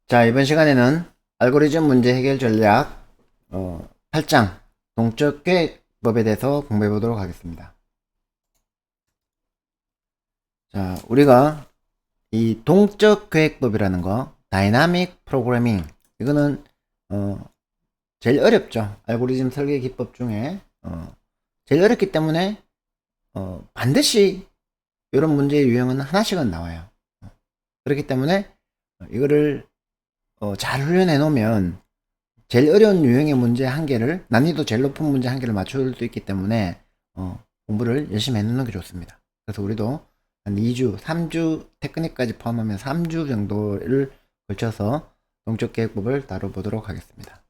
자, 이번 시간에는 알고리즘 문제 해결 전략 8장 동적 계획법에 대해서 공부해 보도록 하겠습니다. 자, 우리가 이 동적 계획법이라는 거, 다이나믹 프로그래밍, 이거는 제일 어렵죠. 알고리즘 설계 기법 중에 제일 어렵기 때문에 반드시 이런 문제의 유형은 하나씩은 나와요. 그렇기 때문에 이거를 잘 훈련해 놓으면 제일 어려운 유형의 문제 한 개를, 난이도 제일 높은 문제 한 개를 맞출 수 있기 때문에 공부를 열심히 해 놓는 게 좋습니다. 그래서 우리도 한 2주, 3주 테크닉까지 포함하면 3주 정도를 걸쳐서 동적 계획법을 다뤄보도록 하겠습니다.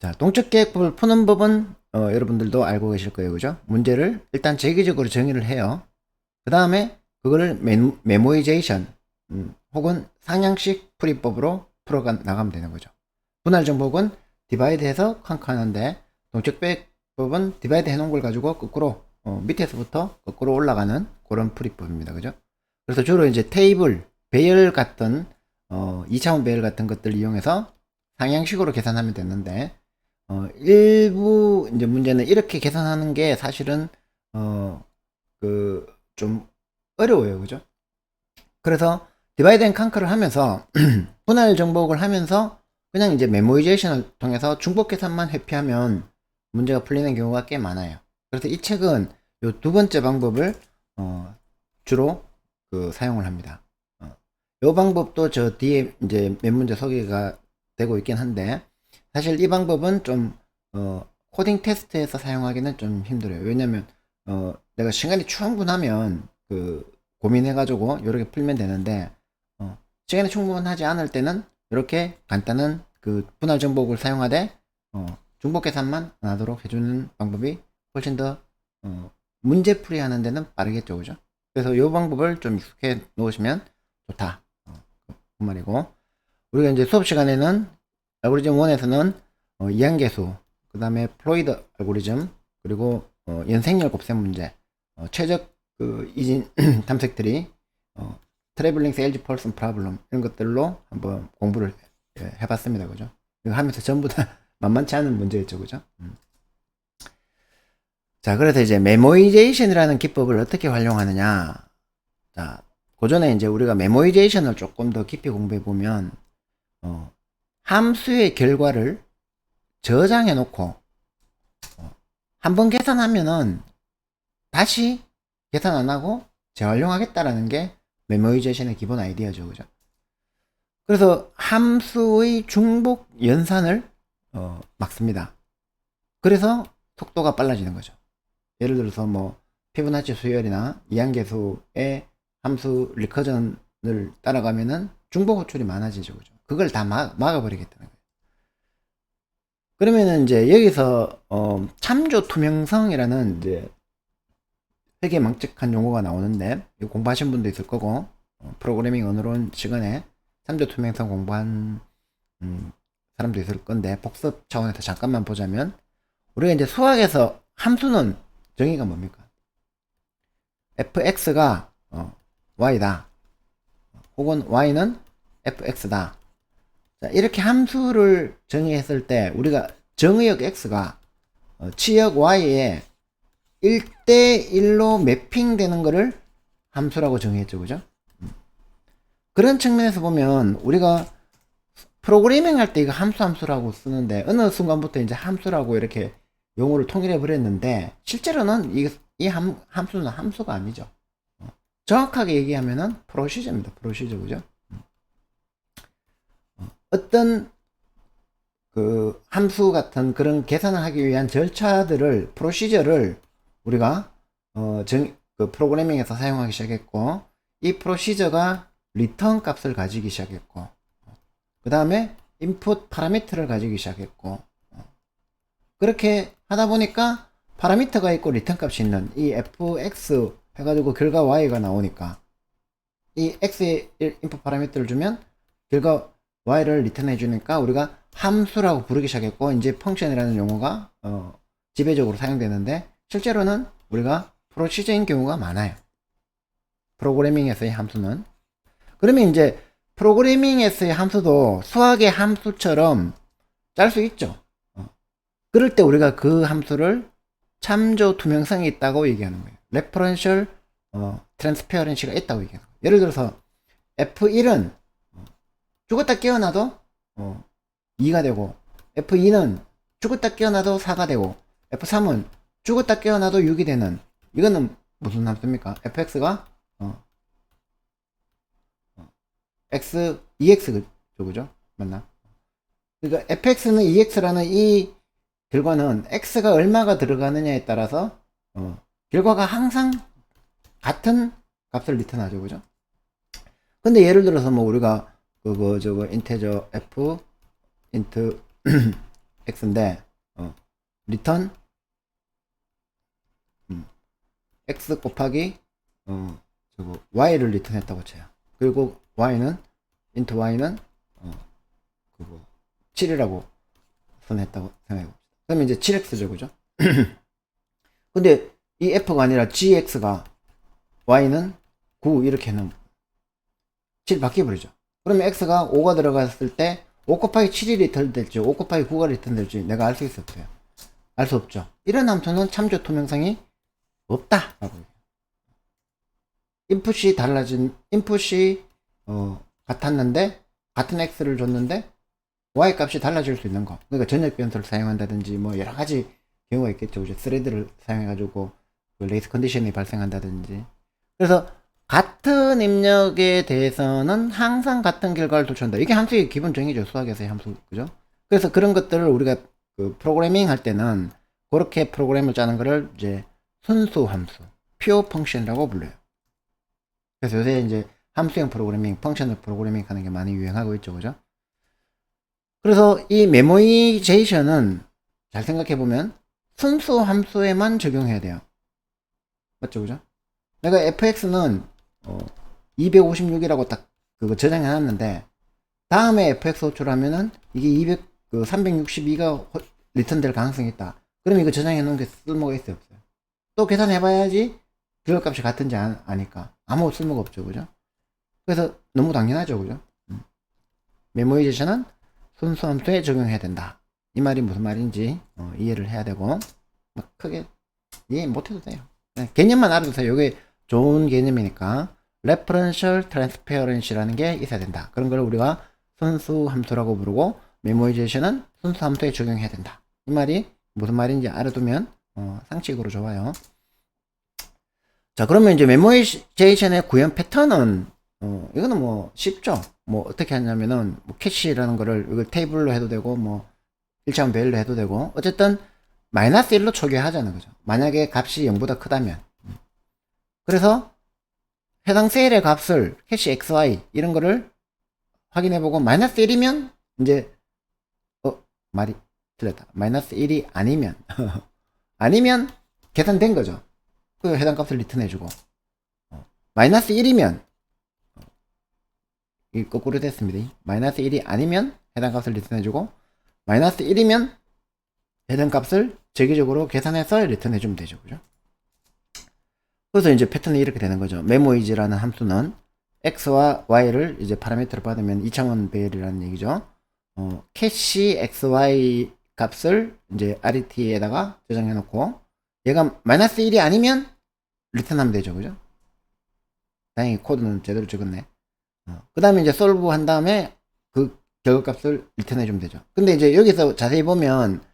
자, 동적 계획법을 푸는 법은 여러분들도 알고 계실 거예요. 그죠? 문제를 일단 제기적으로 정의를 해요. 그 다음에 그거를 메모이제이션 혹은 상향식 풀이법으로 풀어 나가면 되는 거죠. 분할 정복은 디바이드해서 칸칸한데, 동적 계획법은 디바이드 해놓은 걸 가지고 거꾸로 밑에서부터 거꾸로 올라가는 그런 풀이법입니다. 그죠? 그래서 주로 이제 테이블, 배열 같은 2차원 배열 같은 것들 이용해서 상향식으로 계산하면 되는데, 일부 이제 문제는 이렇게 계산하는 게 사실은 좀 어려워요. 그죠? 그래서 디바이드 앤 컨커를 하면서 분할 정복을 하면서 그냥 이제 메모이제이션을 통해서 중복 계산만 회피하면 문제가 풀리는 경우가 꽤 많아요. 그래서 이 책은 요 두 번째 방법을 주로 사용을 합니다. 요 방법도 저 뒤에 이제 몇 문제 소개가 되고 있긴 한데, 사실 이 방법은 좀 코딩 테스트에서 사용하기는 좀 힘들어요. 왜냐면 내가 시간이 충분하면 고민해가지고 이렇게 풀면 되는데, 시간이 충분하지 않을 때는 이렇게 간단한 분할 정복을 사용하되 중복 계산만 안 하도록 해주는 방법이 훨씬 더 문제 풀이 하는 데는 빠르겠죠. 그죠? 그래서 이 방법을 좀 익숙해 놓으시면 좋다, 그 말이고, 우리가 이제 수업 시간에는 알고리즘 1에서는 이항계수, 그 다음에 플로이드 알고리즘, 그리고 연생열 곱셈 문제, 최적 이진 탐색들이, 트래블링 세일즈 펄슨 프로블럼, 이런 것들로 한번 공부를 해봤습니다. 그죠? 이거 하면서 전부 다 만만치 않은 문제였죠. 그죠? 자, 그래서 이제 메모이제이션이라는 기법을 어떻게 활용하느냐. 자, 고전에 이제 우리가 메모이제이션을 조금 더 깊이 공부해 보면 함수의 결과를 저장해 놓고 한번 계산하면은 다시 계산 안 하고 재활용하겠다라는 게 메모이제이션의 기본 아이디어죠. 그죠? 그래서 함수의 중복 연산을 막습니다. 그래서 속도가 빨라지는 거죠. 예를 들어서 뭐 피부나치 수열이나 이항계수의 함수 리커전을 따라가면은 중복 호출이 많아지죠. 그죠? 그걸 다 막아버리겠다는 거예요. 그러면은 이제 여기서 참조 투명성이라는 이제 되게 망측한 용어가 나오는데, 이거 공부하신 분도 있을 거고, 프로그래밍 언어론 시간에 참조 투명성 공부한 사람도 있을 건데, 복습 차원에서 잠깐만 보자면, 우리가 이제 수학에서 함수는 정의가 뭡니까? fx가 y다, 혹은 y는 fx다. 자, 이렇게 함수를 정의했을 때 우리가 정의역 x가 치역 y에 1대1로 매핑되는 거를 함수라고 정의했죠. 그죠? 그런 측면에서 보면 우리가 프로그래밍 할 때 이거 함수라고 쓰는데, 어느 순간부터 이제 함수라고 이렇게 용어를 통일해 버렸는데, 실제로는 이 함수는 함수가 아니죠. 정확하게 얘기하면은 프로시저입니다. 프로시저. 그죠? 어떤 함수 같은 그런 계산을 하기 위한 절차들을, 프로시저를 우리가 프로그래밍에서 사용하기 시작했고, 이 프로시저가 리턴 값을 가지기 시작했고, 그 다음에 인풋 파라미터를 가지기 시작했고, 그렇게 하다 보니까 파라미터가 있고 리턴 값이 있는 이 fx 해가지고 결과 y가 나오니까, 이 x의 인풋 파라미터를 주면 결과 y를 리턴해 주니까 우리가 함수라고 부르기 시작했고, 이제 펑션이라는 용어가 지배적으로 사용되는데, 실제로는 우리가 프로시저인 경우가 많아요. 프로그래밍에서의 함수는. 그러면 이제 프로그래밍에서의 함수도 수학의 함수처럼 짤 수 있죠. 그럴 때 우리가 그 함수를 참조 투명성이 있다고 얘기하는 거예요. 레퍼런셜 트랜스페어런시가 있다고 얘기하는 거예요. 예를 들어서 F1은 죽었다 깨어나도 2가 되고, F2는 죽었다 깨어나도 4가 되고, F3은 죽었다 깨어나도 6이 되는, 이거는 무슨 함수입니까? fx가 x 2x죠, 그죠? 맞나? 그러니까 fx는 2x라는 이 결과는 x가 얼마가 들어가느냐에 따라서 결과가 항상 같은 값을 리턴하죠, 그죠? 근데 예를 들어서 뭐 우리가 저거 인테저 f 인트 x인데 리턴 x 곱하기 저거 y를 리턴했다고 쳐요. 그리고 y는 인트 y는 그거 7이라고 선했다고 생각해봅시다. 그러면 이제 7x죠, 그죠? 근데 이 f가 아니라 gx가 y는 9 이렇게 해놓으면 7 바뀌어버리죠. 그러면 x가 5가 들어갔을 때 5 곱하기 7이 리턴 될지 5 곱하기 9가 리턴 될지 내가 알 수 있어요, 없어요? 알 수 없죠. 이런 함수는 참조 투명성이 없다 라고 해요. 인풋이 같았는데 같은 x를 줬는데 y 값이 달라질 수 있는 거. 그러니까 전역 변수를 사용한다든지 뭐 여러 가지 경우가 있겠죠. 이제 스레드를 사용해 가지고 그 레이스 컨디션이 발생한다든지. 그래서 같은 입력에 대해서는 항상 같은 결과를 도출한다. 이게 함수의 기본 정의죠. 수학에서의 함수. 그죠? 그래서 그런 것들을 우리가 그 프로그래밍 할 때는 그렇게 프로그램을 짜는 거를 이제 순수 함수, pure function이라고 불러요. 그래서 요새 이제 함수형 프로그래밍, 펑셔널 프로그래밍 하는 게 많이 유행하고 있죠. 그죠? 그래서 이 메모이제이션은 잘 생각해 보면 순수 함수에만 적용해야 돼요. 맞죠? 그죠? 내가 fx는 256이라고 딱 그거 저장해 놨는데 다음에 fx 호출하면은 이게 362가 리턴 될 가능성이 있다. 그럼 이거 저장해 놓은 게 쓸모가 있어요, 없어요? 또 계산해 봐야지 결과값이 같은지 아니까 아무 쓸모가 없죠. 그죠? 그래서 너무 당연하죠. 그죠? 메모이제이션은 순수 함수에 적용해야 된다. 이 말이 무슨 말인지 이해를 해야 되고 막 크게 이해 못해도 돼요. 네, 개념만 알아두세요. 이게 좋은 개념이니까 referential transparency라는 게 있어야 된다. 그런 걸 우리가 순수 함수라고 부르고 메모이제이션은 순수 함수에 적용해야 된다. 이 말이 무슨 말인지 알아두면 상식으로 좋아요. 자, 그러면 이제 메모이제이션의 구현 패턴은 이거는 뭐 쉽죠. 뭐 어떻게 하냐면은 뭐 캐시라는 거를 이걸 테이블로 해도 되고 뭐 1차원 배열로 해도 되고 어쨌든 마이너스 1로 초기화하자는 거죠. 만약에 값이 0보다 크다면. 그래서 해당 셀의 값을 캐시 xy 이런 거를 확인해보고 마이너스 1이면 이제 말이 틀렸다. 마이너스 1이 아니면 아니면 계산된 거죠. 그 해당 값을 리턴해주고 마이너스 1이면 이 거꾸로 됐습니다. 마이너스 1이 아니면 해당 값을 리턴해주고 마이너스 1이면 해당 값을 정기적으로 계산해서 리턴해주면 되죠. 그죠? 그래서 이제 패턴이 이렇게 되는 거죠. memois라는 함수는 x와 y를 이제 파라미터를 받으면 2차원 배열이라는 얘기죠. 캐시 xy 값을 이제 RET에다가 저장해 놓고 얘가 마이너스 1이 아니면 리턴하면 되죠. 그죠? 다행히 코드는 제대로 적었네. 그 다음에 이제 솔브 한 다음에 그 결과값을 리턴해 주면 되죠. 근데 이제 여기서 자세히 보면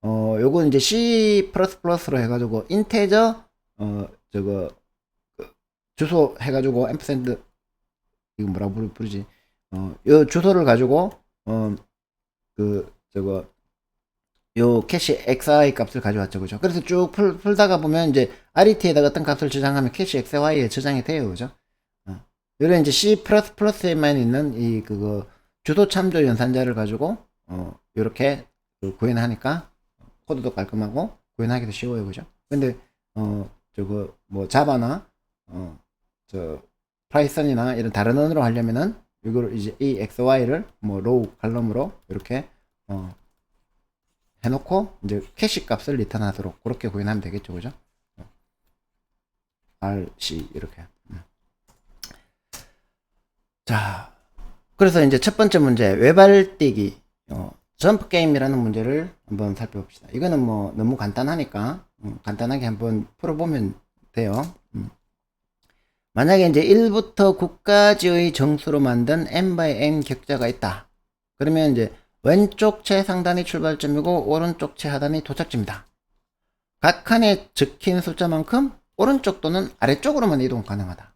요건 이제 C++로 해가지고 인테저 저거 주소 해가지고 앰프샌드 이거 뭐라고 부르지? 요 주소를 가지고 저거 요 캐시 xi 값을 가져왔죠. 그죠? 그래서 쭉 풀다가 보면 이제 RET에다가 어떤 값을 저장하면 캐시 xy에 저장이 돼요. 그죠? 요런 이제 C++에만 있는 이 그거 주소 참조 연산자를 가지고 요렇게 구현하니까 코드도 깔끔하고 구현하기도 쉬워요. 그죠? 근데 저거 뭐 자바나 저 파이썬이나 이런 다른 언어로 하려면은 이걸 이제 이 xy를 뭐 로우 칼럼으로 이렇게 해놓고 이제 캐시 값을 리턴하도록 그렇게 구현하면 되겠죠. 그죠? RC 이렇게. 자, 그래서 이제 첫 번째 문제, 외발 뛰기, 점프 게임이라는 문제를 한번 살펴봅시다. 이거는 뭐 너무 간단하니까 간단하게 한번 풀어보면 돼요. 만약에 이제 1부터 9까지의 정수로 만든 n/n 격자가 있다. 그러면 이제 왼쪽 최상단이 출발점이고 오른쪽 최하단이 도착지입니다. 각 칸에 적힌 숫자만큼 오른쪽 또는 아래쪽으로만 이동 가능하다.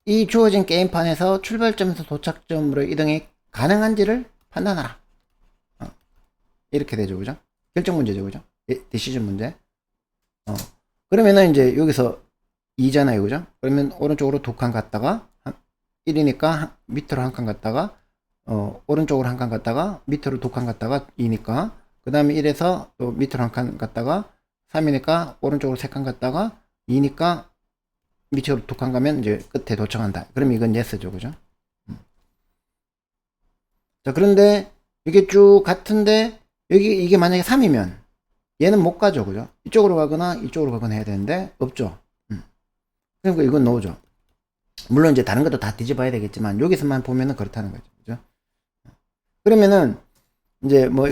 이 주어진 게임판에서 출발점에서 도착점으로 이동이 가능한지를 판단하라. 이렇게 되죠, 그죠? 결정 문제죠, 그죠? 디시전 문제. 그러면은 이제 여기서 2잖아요, 그죠? 그러면 오른쪽으로 2칸 갔다가 1이니까 밑으로 한 칸 갔다가 오른쪽으로 한 칸 갔다가 밑으로 2칸 갔다가 2니까 그 다음에 1에서 또 밑으로 한 칸 갔다가 3이니까 오른쪽으로 3칸 갔다가 2니까 밑으로 2칸 가면 이제 끝에 도착한다. 그럼 이건 yes죠, 그죠? 자, 그런데 이게 쭉 같은데 여기 이게 만약에 3이면 얘는 못 가죠, 그죠? 이쪽으로 가거나 이쪽으로 가거나 해야 되는데 없죠. 그러니까 이건 노죠. 물론 이제 다른 것도 다 뒤집어야 되겠지만 여기서만 보면은 그렇다는 거죠, 그죠? 그러면은 이제 뭐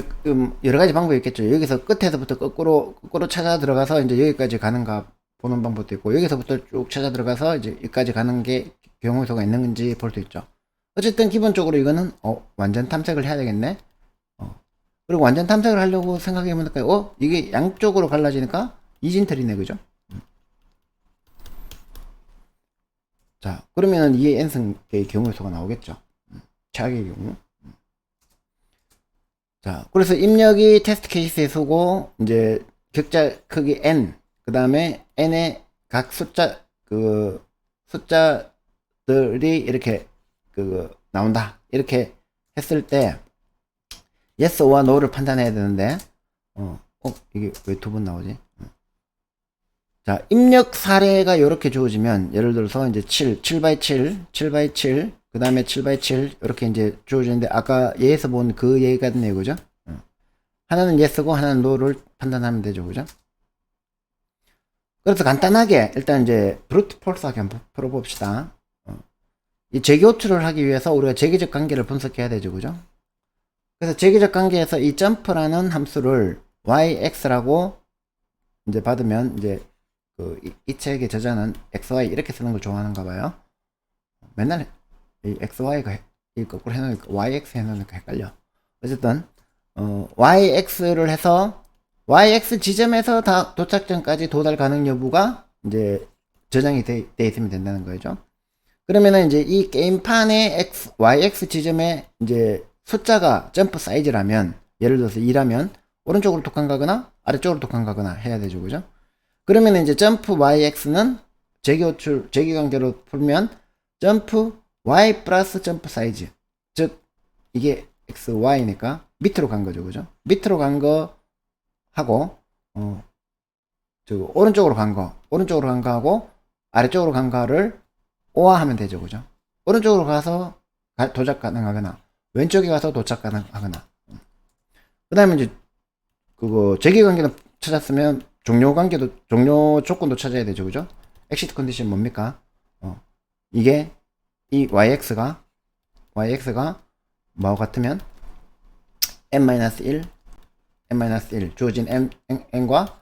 여러 가지 방법이 있겠죠. 여기서 끝에서부터 거꾸로 찾아 들어가서 이제 여기까지 가는가 보는 방법도 있고, 여기서부터 쭉 찾아 들어가서 이제 여기까지 가는 게 경우수가 있는 건지 볼 수 있죠. 어쨌든 기본적으로 이거는 완전 탐색을 해야 되겠네. 그리고 완전 탐색을 하려고 생각해 보니까 이게 양쪽으로 갈라지니까 이진털이네, 그죠? 자, 그러면은 이게 n승의 경우수가 나오겠죠. 최악의 경우. 자, 그래서 입력이 테스트 케이스의 수고, 이제 격자 크기 n, 그 다음에 n의 각 숫자들이 이렇게 나온다. 이렇게 했을 때 yes와 no를 판단해야 되는데, 이게 왜 두 번 나오지? 자, 입력 사례가 이렇게 주어지면, 예를 들어서 이제 7x7, 7x7, 그 다음에 7x7, 이렇게 이제 주어지는데, 아까 예에서 본 그 예 같네요, 그죠? 하나는 yes고, 하나는 no를 판단하면 되죠, 그죠? 그래서 간단하게, 일단 이제, 브루트 폴스하게 한번 풀어봅시다. 이 재교출을 하기 위해서 우리가 재기적 관계를 분석해야 되죠, 그죠? 그래서 재기적 관계에서 이 점프라는 함수를 yx라고 이제 받으면, 이제, 이 책의 저자는 xy 이렇게 쓰는 걸 좋아하는가 봐요. 맨날 이 xy가 이 거꾸로 해놓으니까 yx 해놓으니까 헷갈려. 어쨌든 yx를 해서 yx 지점에서 다 도착점까지 도달 가능 여부가 이제 저장이 돼 있으면 된다는 거죠. 그러면은 이제 이 게임판의 yx 지점에 이제 숫자가 점프 사이즈라면, 예를 들어서 2라면 오른쪽으로 2칸 가거나 아래쪽으로 2칸 가거나 해야 되죠, 그죠? 그러면 이제 점프 yx는 재기관계로 풀면 점프 y 플러스 점프 사이즈, 즉 이게 xy니까 밑으로 간 거죠, 그죠? 밑으로 간 거 하고 오른쪽으로 간 거 하고 아래쪽으로 간 거를 오화하면 되죠, 그죠? 오른쪽으로 가서 도착 가능하거나 왼쪽에 가서 도착 가능하거나. 그 다음에 이제 재기관계는 찾았으면 종료 조건도 찾아야 되죠, 그죠? 엑시트 컨디션 뭡니까? 이게 이 yx가 뭐하고 같으면 n-1 주어진 n과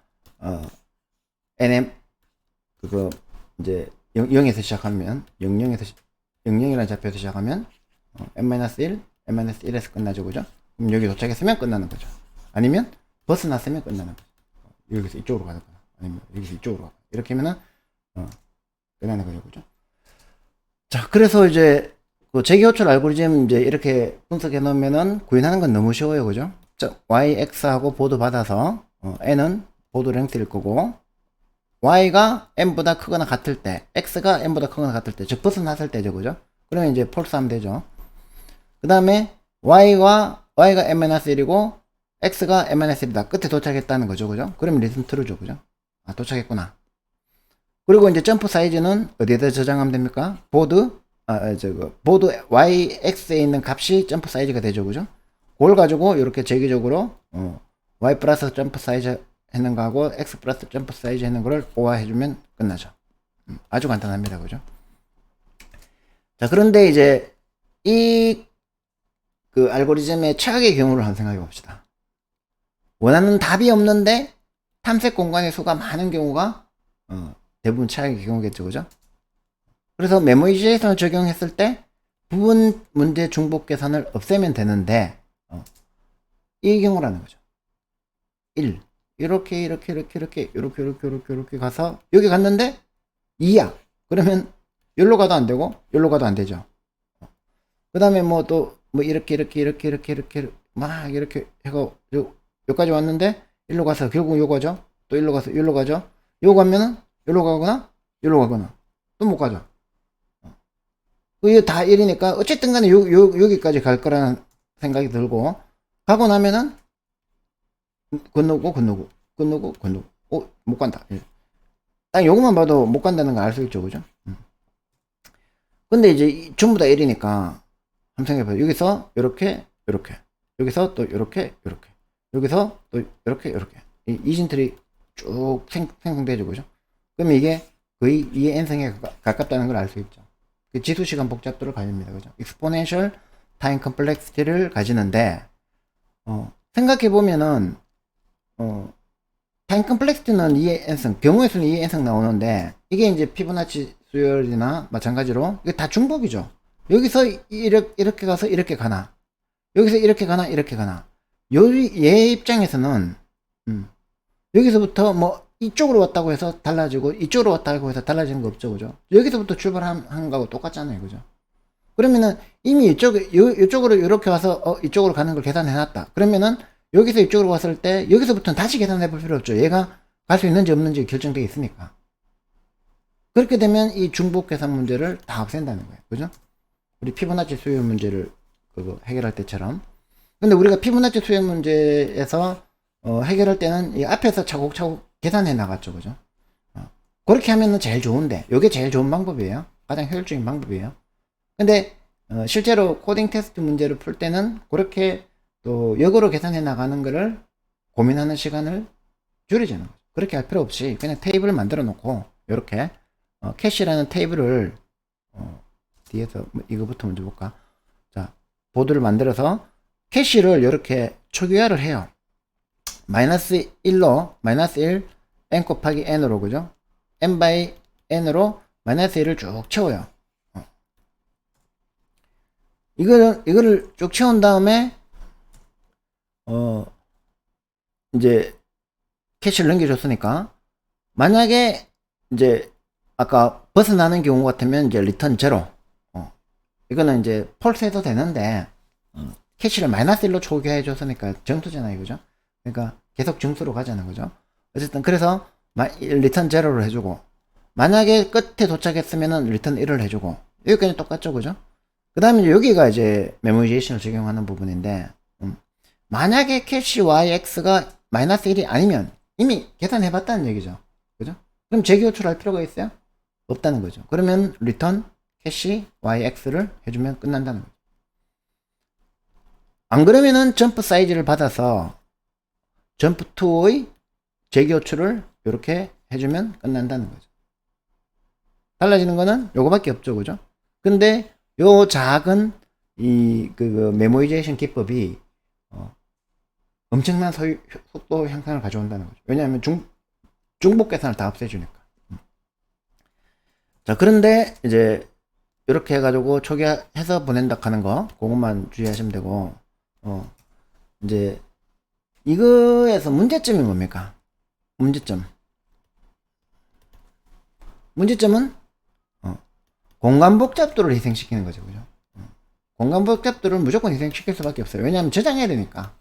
nm 이제 0에서 시작하면 00이라는 좌표에서 시작하면 n-1 n-1에서 끝나죠, 그죠? 그럼 여기 도착했으면 끝나는 거죠. 아니면 벗어났으면 끝나는 거죠. 여기서 이쪽으로 가거나 아니면 여기서 이쪽으로 가거나 이렇게 하면은 끝나는 거죠, 그죠? 자, 그래서 이제 재기호출 알고리즘 이제 이렇게 분석해 놓으면은 구현하는 건 너무 쉬워요, 그죠? yx하고 보드 받아서 n은 보드 랭스일 거고, y가 n보다 크거나 같을 때, x가 n보다 크거나 같을 때, 즉 벗어났을 때죠, 그죠? 그러면 이제 폴스 하면 되죠. 그 다음에 y가 n-1이고 x가 n-1이다. 끝에 도착했다는 거죠, 그죠? 그러면 리슨 트루죠, 그죠? 아, 도착했구나. 그리고 이제 점프 사이즈는 어디에다 저장하면 됩니까? 보드 yx에 있는 값이 점프 사이즈가 되죠, 그죠? 그걸 가지고 이렇게 재기적으로 y 플러스 점프 사이즈 했는 거하고 x 플러스 점프 사이즈 했는 거를 오화해주면 끝나죠. 아주 간단합니다, 그죠? 자, 그런데 이제 이 그 알고리즘의 최악의 경우를 한번 생각해 봅시다. 원하는 답이 없는데 탐색 공간의 수가 많은 경우가 대부분 최악의 경우겠죠, 그죠? 그래서 메모이제이션을 적용했을 때 부분 문제 중복 계산을 없애면 되는데 이 경우라는 거죠. 1 이렇게 가서 여기 갔는데 2야. 그러면 여기로 가도 안 되고 여기로 가도 안 되죠. 그 다음에 뭐 또 뭐 이렇게 막 이렇게 해가 여기까지 왔는데 일로 가서 결국 요 가죠. 또 일로 가서 여기로 가죠. 요 가면은 여기로 가거나 여기로 가거나 또 못 가죠. 이게 다 1이니까 어쨌든 간에 여기까지 갈 거라는 생각이 들고 가고 나면은 건너고 못 간다. 딱 요것만 봐도 못 간다는 걸 알 수 있죠, 그죠? 근데 이제 전부 다 1이니까 한번 생각해봐요. 여기서 요렇게 여기서 또 요렇게 여기서 또 요렇게 이 이진틀이 쭉 생성되죠, 그죠? 그러면 이게 거의 2의 n승에 가깝다는 걸 알 수 있죠. 그 지수시간 복잡도를 가집니다, 그죠? exponential time complexity를 가지는데 생각해보면은 타임 컴플렉스는 2의 n승, 경우의 수는 2의 n승 나오는데 이게 이제 피보나치 수열이나 마찬가지로 이게 다 중복이죠. 여기서 이렇게 가서 이렇게 가나, 여기서 이렇게 가나 얘 입장에서는 여기서부터 뭐 이쪽으로 왔다고 해서 달라지고 이쪽으로 왔다고 해서 달라지는 거 없죠, 그죠? 여기서부터 출발한 거하고 똑같잖아요, 그죠? 그러면은 이미 이쪽으로 이렇게 와서 이쪽으로 가는 걸 계산해 놨다. 그러면은 여기서 이쪽으로 왔을 때 여기서부터는 다시 계산해 볼 필요 없죠. 얘가 갈 수 있는지 없는지 결정되어 있으니까. 그렇게 되면 이 중복 계산 문제를 다 없앤다는 거예요, 그죠? 우리 피보나치 수열 문제를 해결할 때처럼. 근데 우리가 피보나치 수열 문제에서 해결할 때는 이 앞에서 차곡차곡 계산해 나갔죠, 그죠? 그렇게 하면은 제일 좋은데, 이게 제일 좋은 방법이에요. 가장 효율적인 방법이에요. 근데 실제로 코딩 테스트 문제를 풀 때는 그렇게 또 역으로 계산해 나가는 거를 고민하는 시간을 줄이자는 거죠. 그렇게 할 필요 없이 그냥 테이블을 만들어 놓고 이렇게 캐시라는 테이블을 뒤에서 이거부터 먼저 볼까? 자, 보드를 만들어서 캐시를 이렇게 초기화를 해요. 마이너스 1로 마이너스 1 n 곱하기 n으로, 그죠? n by n으로 마이너스 1을 쭉 채워요. 이거를 쭉 채운 다음에 이제 캐시를 넘겨줬으니까 만약에 이제 아까 벗어나는 경우 같으면 이제 리턴 제로, 이거는 이제 펄스 해도 되는데 캐시를 마이너스 1로 초기화해 줬으니까 정수잖아요, 그죠? 그러니까 계속 정수로 가자는 거죠. 어쨌든 그래서 리턴 제로를 해주고, 만약에 끝에 도착했으면은 리턴 1을 해주고, 여기까지 똑같죠, 그죠? 그 다음에 여기가 이제 메모리제이션을 적용하는 부분인데, 만약에 캐시 yx가 마이너스 1이 아니면 이미 계산해봤다는 얘기죠, 그죠? 그럼 재기호출할 필요가 있어요? 없다는 거죠. 그러면 리턴 캐시 yx를 해주면 끝난다는 거죠. 안 그러면은 점프 사이즈를 받아서 점프 2의 재기호출을 이렇게 해주면 끝난다는 거죠. 달라지는 거는 요거밖에 없죠, 그죠? 근데 요 작은 메모리제이션 기법이 엄청난 속도 향상을 가져온다는 거죠. 왜냐하면 중복 계산을 다 없애주니까. 자, 그런데 이제 이렇게 해가지고 초기화해서 보낸다 하는 거, 그것만 주의하시면 되고, 이제 이거에서 문제점이 뭡니까? 문제점은 공간 복잡도를 희생시키는 거죠, 그죠? 공간 복잡도를 무조건 희생시킬 수밖에 없어요. 왜냐하면 저장해야 되니까.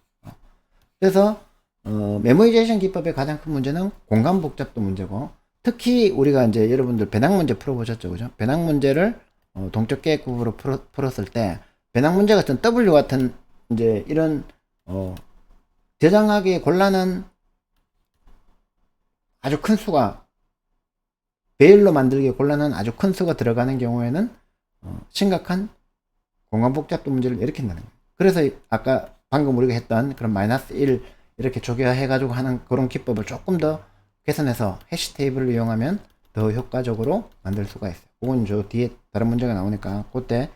그래서 메모리제이션 기법의 가장 큰 문제는 공간 복잡도 문제고, 특히 우리가 이제 여러분들 배낭 문제 풀어보셨죠, 그죠? 배낭 문제를 동적 계획국으로 풀었을 때 배낭 문제 같은 W 같은 이제 이런 저장하기 곤란한 아주 큰 수가, 베일로 만들기 곤란한 아주 큰 수가 들어가는 경우에는 심각한 공간 복잡도 문제를 일으킨다는 거예요. 그래서 아까 방금 우리가 했던 그런 마이너스 1 이렇게 초기화 해가지고 하는 그런 기법을 조금 더 개선해서 해시 테이블을 이용하면 더 효과적으로 만들 수가 있어요. 그건 저 뒤에 다른 문제가 나오니까 그때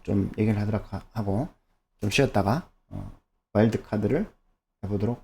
좀 얘기를 하도록 하고 좀 쉬었다가 와일드 카드를 해보도록